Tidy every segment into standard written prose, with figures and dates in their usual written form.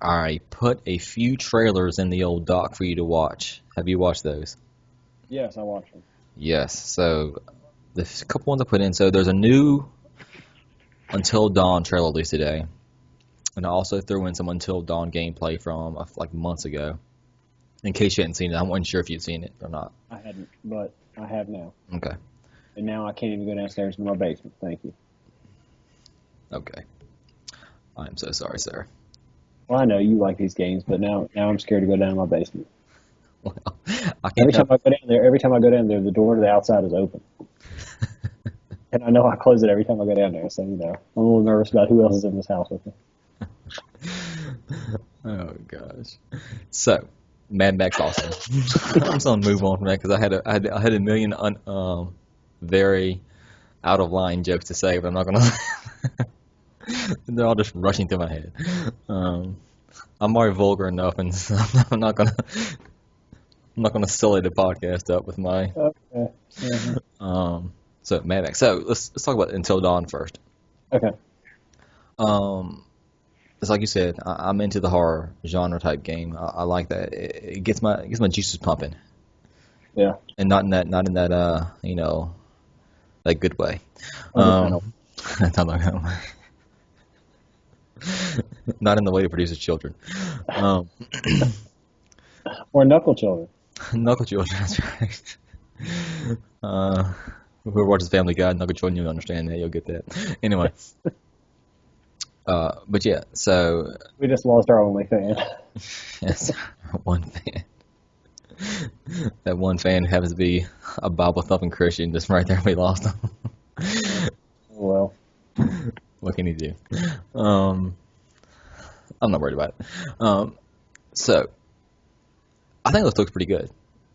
I put a few trailers in the old doc for you to watch. Have you watched those? Yes, I watched them. Yes. So the couple ones I put in. So there's a new Until Dawn trailer released today, and I also threw in some Until Dawn gameplay from like months ago. In case you hadn't seen it, I wasn't sure if you'd seen it or not. I hadn't, but I have now. Okay. And now I can't even go downstairs to my basement. Thank you. Okay. I'm so sorry, sir. Well, I know you like these games, but now I'm scared to go down to my basement. Well, I can't tell. Every time I go down there, the door to the outside is open. And I know I close it every time I go down there, so I'm a little nervous about who else is in this house with me. Oh gosh. So, Mad Max Austin. I'm just gonna move on from that because I had a million very out of line jokes to say, but I'm not gonna. They're all just rushing through my head. I'm already vulgar enough, and so I'm not gonna sully the podcast up with my. Okay. Mm-hmm. So Mad Max. So let's talk about Until Dawn first. Okay. It's like you said, I'm into the horror genre type game. I like that. It gets my juices pumping. Yeah. And not in that that good way. Understandable. Not like that way. Not in the way it produces children. Or knuckle children. Knuckle children, that's right. Whoever watches Family Guy, Knuckle children, you'll understand that. You'll get that. Anyway. But yeah, so... We just lost our only fan. Yes, one fan. That one fan happens to be a Bible-thumping Christian just right there. We lost him. Well. What can he do? I'm not worried about it. So, I think this looks pretty good,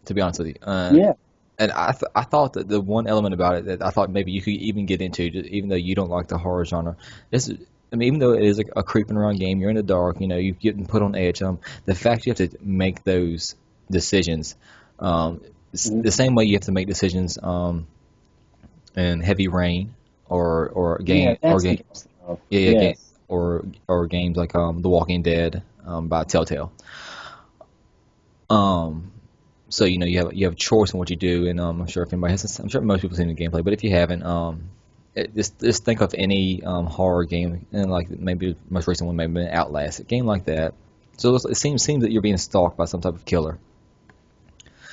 to be honest with you. Yeah. And I thought that the one element about it that I thought maybe you could even get into, even though you don't like the horror genre, even though it is a creeping around game, you're in the dark, you're getting put on edge. The fact you have to make those decisions, the same way you have to make decisions in Heavy Rain or game or games like The Walking Dead by Telltale. So you have a choice in what you do, and I'm sure I'm sure most people have seen the gameplay, but if you haven't, just think of any horror game, and like maybe the most recent one, maybe Outlast, a game like that. So it seems that you're being stalked by some type of killer.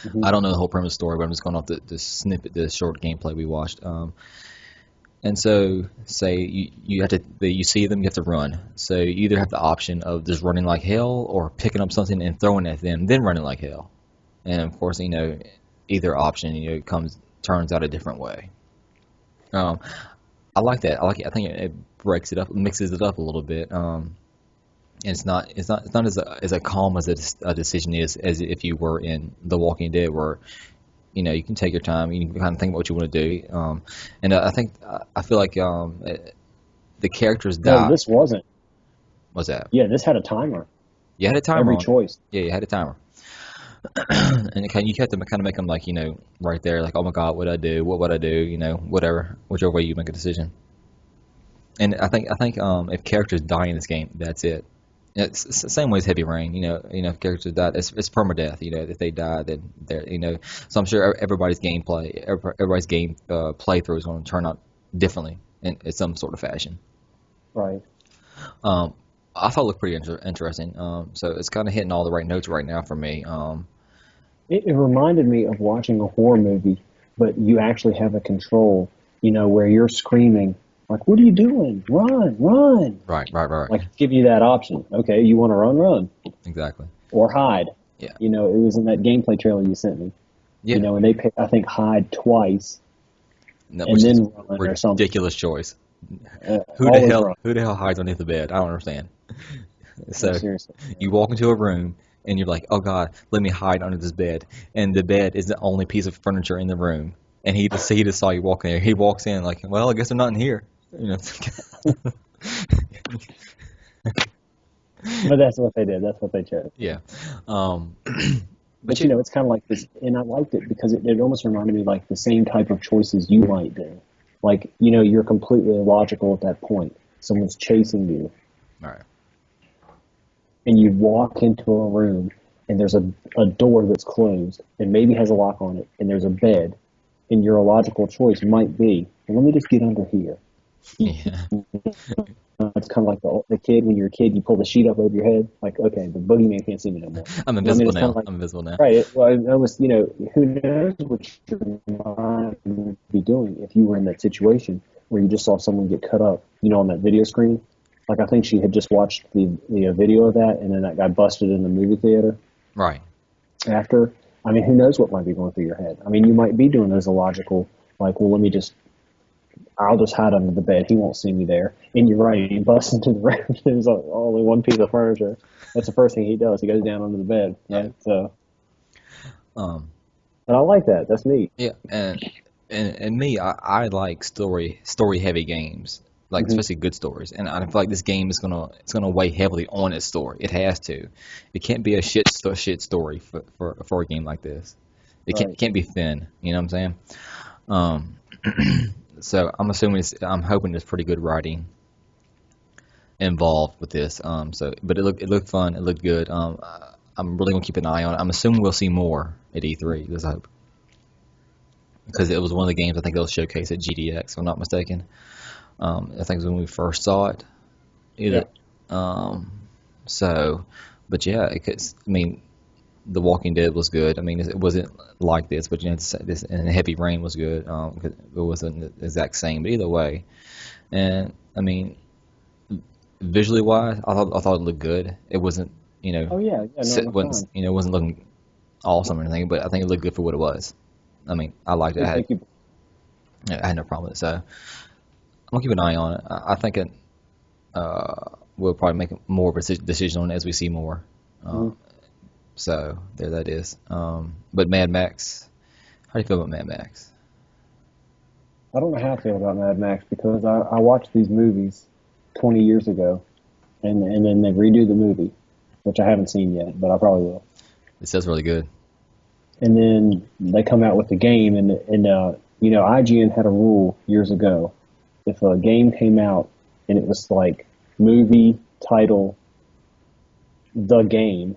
Mm-hmm. I don't know the whole premise of the story, but I'm just going off the snippet, the short gameplay we watched. And so, say you see them, you have to run. So you either have the option of just running like hell, or picking up something and throwing it at them, then running like hell. And of course, either option, turns out a different way. I like that. I like it. I think it breaks it up, mixes it up a little bit. And it's not as calm as a decision is as if you were in The Walking Dead, where you can take your time, you can kind of think about what you want to do. And I feel like the characters die. No, this wasn't. What's that? Yeah, this had a timer. You had a timer. Every choice. Yeah, you had a timer. And you have to kind of make them like right there, like, oh my God, what would I do? What would I do? Whichever way you make a decision. And I think if characters die in this game, that's it. It's the same way as Heavy Rain. If characters die, it's permadeath. If they die, then they're. So I'm sure everybody's game playthrough is going to turn out differently in some sort of fashion. Right. I thought it looked pretty interesting. So it's kind of hitting all the right notes right now for me. It reminded me of watching a horror movie, but you actually have a control, where you're screaming, like, what are you doing? Run, run. Right. Like, give you that option. Okay, you want to run. Exactly. Or hide. Yeah. It was in that gameplay trailer you sent me. Yeah. And they picked, I think, hide twice. No, and then run or something. Ridiculous choice. Who the hell hides underneath the bed? I don't understand. So you walk into a room and you're like, oh God, let me hide under this bed. And the bed is the only piece of furniture in the room. And he just saw you walk in there. He walks in like, well, I guess they're not in here. But that's what they did. That's what they chose. Yeah. But it's kind of like this, and I liked it because it almost reminded me like the same type of choices you might do. Like, you're completely illogical at that point. Someone's chasing you. All right. and you walk into a room and there's a door that's closed and maybe has a lock on it and there's a bed, and your logical choice might be, well, let me just get under here. Yeah. It's kind of like the kid, when you're a kid, you pull the sheet up over your head, like, okay, the boogeyman can't see me no more. I'm I mean, invisible it's kind now. of like, I'm invisible now. right, well, it almost, who knows what your mind would be doing if you were in that situation where you just saw someone get cut up, on that video screen. Like, I think she had just watched the video of that, and then that guy busted in the movie theater Right. after. I mean, who knows what might be going through your head? I mean, you might be doing those illogical, like, well, I'll just hide under the bed. He won't see me there. And you're right. He busts into the room. There's only one piece of furniture. That's the first thing he does. He goes down under the bed. Right. So, Um. and I like that. That's neat. Yeah. And me, I like story heavy games, like Hmm. especially good stories. And I feel like this game is gonna weigh heavily on its story. It has to. It can't be a shit story for a game like this. Right. Can't be thin. You know what I'm saying? Um. So I'm hoping there's pretty good writing involved with this. But it looked fun. It looked good. I'm really gonna keep an eye on it. I'm assuming we'll see more at E3. Let's hope, because it was one of the games I think they'll showcase at GDX, if I'm not mistaken. I think it was when we first saw it. Yeah. Either. Um. So, but yeah, I mean, The Walking Dead was good. I mean, it wasn't like this, but this and Heavy Rain was good. 'Cause it wasn't the exact same, but either way. And I mean, visually wise, I thought it looked good. It wasn't, Oh, yeah. Yeah. No, no, fine. it wasn't looking awesome or anything, but I think it looked good for what it was. I mean, I liked it. Good. Thank you. I had no problem with it. So I'm gonna keep an eye on it. I think we'll probably make more of a decision on it as we see more. Uh, Mhm. so there that is. But Mad Max, how do you feel about Mad Max? I don't know how I feel about Mad Max because I watched these movies 20 years ago, and then they redo the movie, which I haven't seen yet, but I probably will. It says really good. And then they come out with the game, and IGN had a rule years ago: if a game came out and it was like movie title the game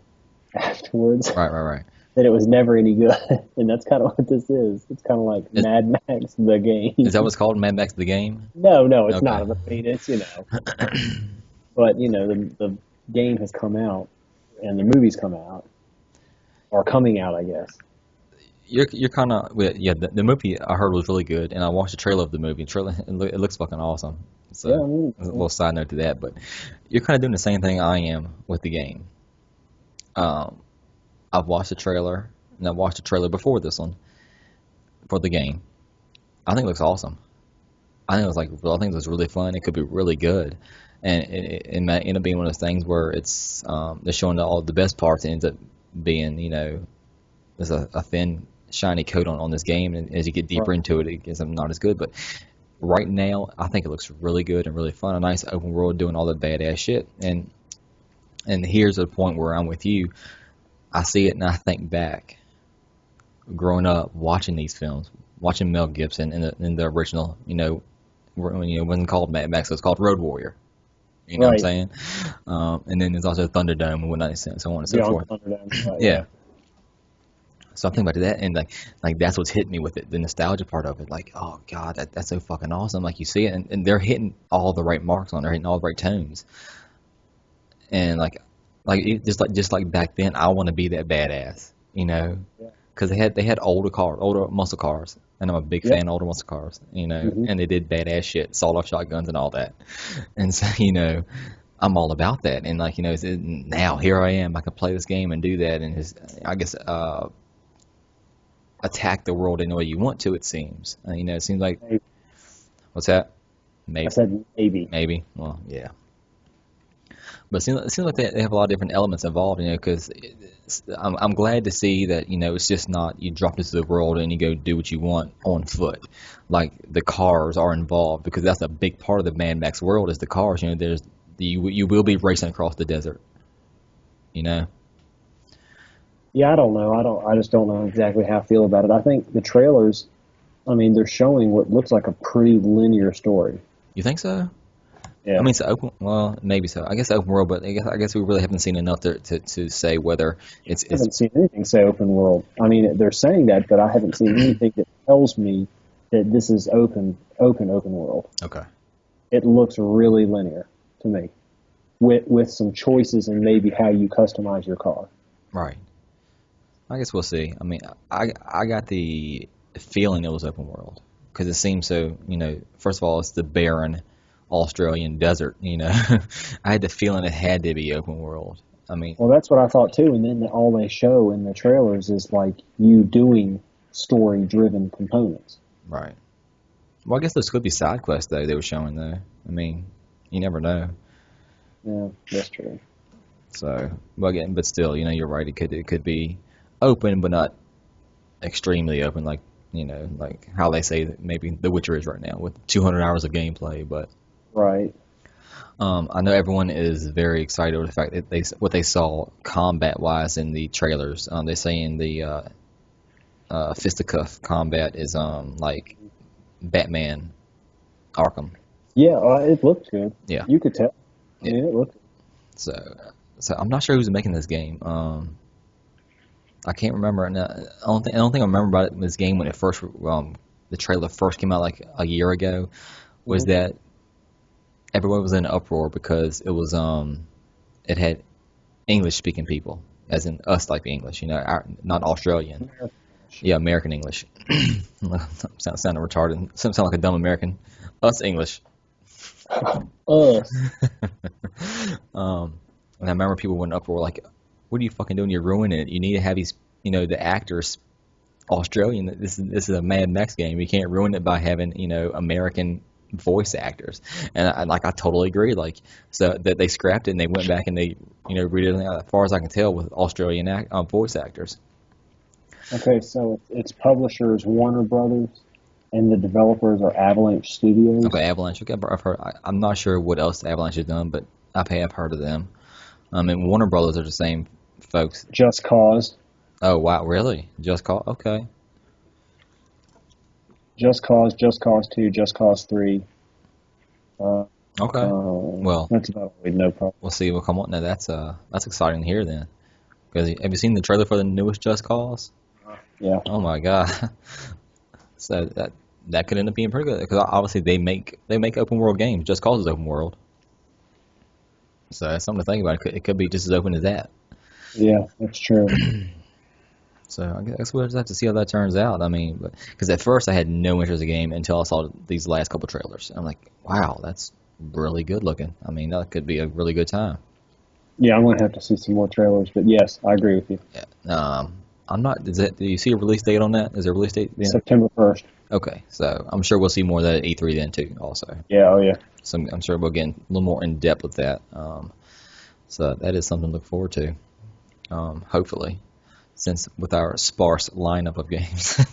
afterwards, Right. then it was never any good. And that's kind of what this is. It's kind of like Is, Mad Max the is that game. what's called Mad Max the game? No, it's Okay. not. I mean, but the game has come out and the movies come out, or coming out, I guess. You're kind of yeah. The movie I heard was really good, and I watched the trailer of the movie. It looks fucking awesome. So Yeah, I mean, a little side note to that, but you're kind of doing the same thing I am with the game. Um, I've watched the trailer, and I watched the trailer before this one for the game. I think it looks awesome. I think it was really fun. It could be really good, and it might end up being one of those things where it's they're showing all the best parts, and ends up being there's a thin shiny coat on this game, and as you get deeper right. into it, it gets not as good. But right now, I think it looks really good and really fun. A nice open world doing all the badass shit. And here's a point where I'm with you. I see it and I think back, growing up watching these films, watching Mel Gibson in the original, when it wasn't called Mad Max, it was called Road Warrior. You know what I'm Right. saying? And then there's also Thunderdome and whatnot, so on and so Beyond forth. Thunderdome. Right, Yeah. yeah. So I think about that, and like that's what's hitting me with it, the nostalgia part of it. Like, oh god, that's so fucking awesome. Like you see it, and they're hitting all the right marks on. They're hitting all the right tones, and just like back then, I want to be that badass, Yeah. because they had older muscle cars, and I'm a big Yep. fan of older muscle cars, Hmm. and they did badass shit, sawed-off shotguns and all that, and so I'm all about that, and now here I am, I can play this game and do that, and I guess attack the world any way you want to. It seems. It seems like Maybe. what's that? I Maybe, said maybe. maybe. Well, yeah. But it seems like they have a lot of different elements involved. Because I'm glad to see that it's just not you drop into the world and you go do what you want on foot. Like the cars are involved because that's a big part of the Mad Max world is the cars. You will be racing across the desert. You know. Yeah, I don't know. I just don't know exactly how I feel about it. I think the trailers, I mean, they're showing what looks like a pretty linear story. You think so? I Yeah. mean, it's open. Well, maybe so. I guess open world, but I guess we really haven't seen enough to say whether I it's haven't seen anything say open world. I mean, they're saying that, but I haven't seen anything that tells me that this is open world. okay. It looks really linear to me, with some choices and maybe how you customize your car. Right. I guess we'll see. I mean, I got the feeling it was open world because it seems so. First of all, it's the barren Australian desert. I had the feeling it had to be open world. I mean, Well, that's what I thought too. And then all they show in the trailers is like you doing story-driven components. right. Well, I guess those could be side quests though. They were showing though. I mean, you never know. Yeah, that's true. So, well, again, but still, you're right. It could be open, but not extremely open, like how they say that maybe The Witcher is right now with 200 hours of gameplay. But Right. I know everyone is very excited over the fact that what they saw combat wise in the trailers. They're saying the fisticuff combat is like Batman Arkham. Yeah, it looked good. Yeah, You could tell. I yeah. mean, it looked. So, so I'm not sure who's making this game. I can't remember. No, I don't think I remember about this game when the trailer first came out like a year ago. Was Mhm. that everyone was in an uproar because it had English speaking people, as in us like the English, not Australian. Yeah, American English. Sounding retarded. Sound like a dumb American. Us English. Us. And I remember people went up were like, "What are you fucking doing? You're ruining it. You need to have the actors Australian. This is a Mad Max game. You can't ruin it by having American voice actors." And I totally agree. Like, so that they scrapped it and they went back and they redid it. As far as I can tell, with Australian voice actors. Okay, so its publishers Warner Brothers, and the developers are Avalanche Studios. Okay, Avalanche. Okay, I've heard. I'm not sure what else Avalanche has done, but I've heard of them. And Warner Brothers are the same folks. Just Cause, Oh wow, really? Just Call? Okay. Just Cause 2, Just Cause 3. Uh, Okay. Well, that's about all we know. Probably. we'll see what come on. Now that's exciting to hear then. Because have you seen the trailer for the newest Just Cause? Yeah. Oh my god. So that could end up being pretty good because obviously they make open world games. Just Cause is open world. So that's something to think about. It could be just as open as that. Yeah, that's true. So I guess we'll just have to see how that turns out. I mean, because at first I had no interest in the game until I saw these last couple trailers. I'm like, wow, that's really good looking. I mean, that could be a really good time. Yeah, I'm gonna have to see some more trailers, but yes, I agree with you. Yeah. I'm not. Do you see a release date on that? Is there a release date? Yeah. September 1st. Okay, so I'm sure we'll see more of that at E3 then too. Also, Yeah, oh yeah. so I'm sure we'll get a little more in depth with that. So that is something to look forward to. Hopefully, since with our sparse lineup of games.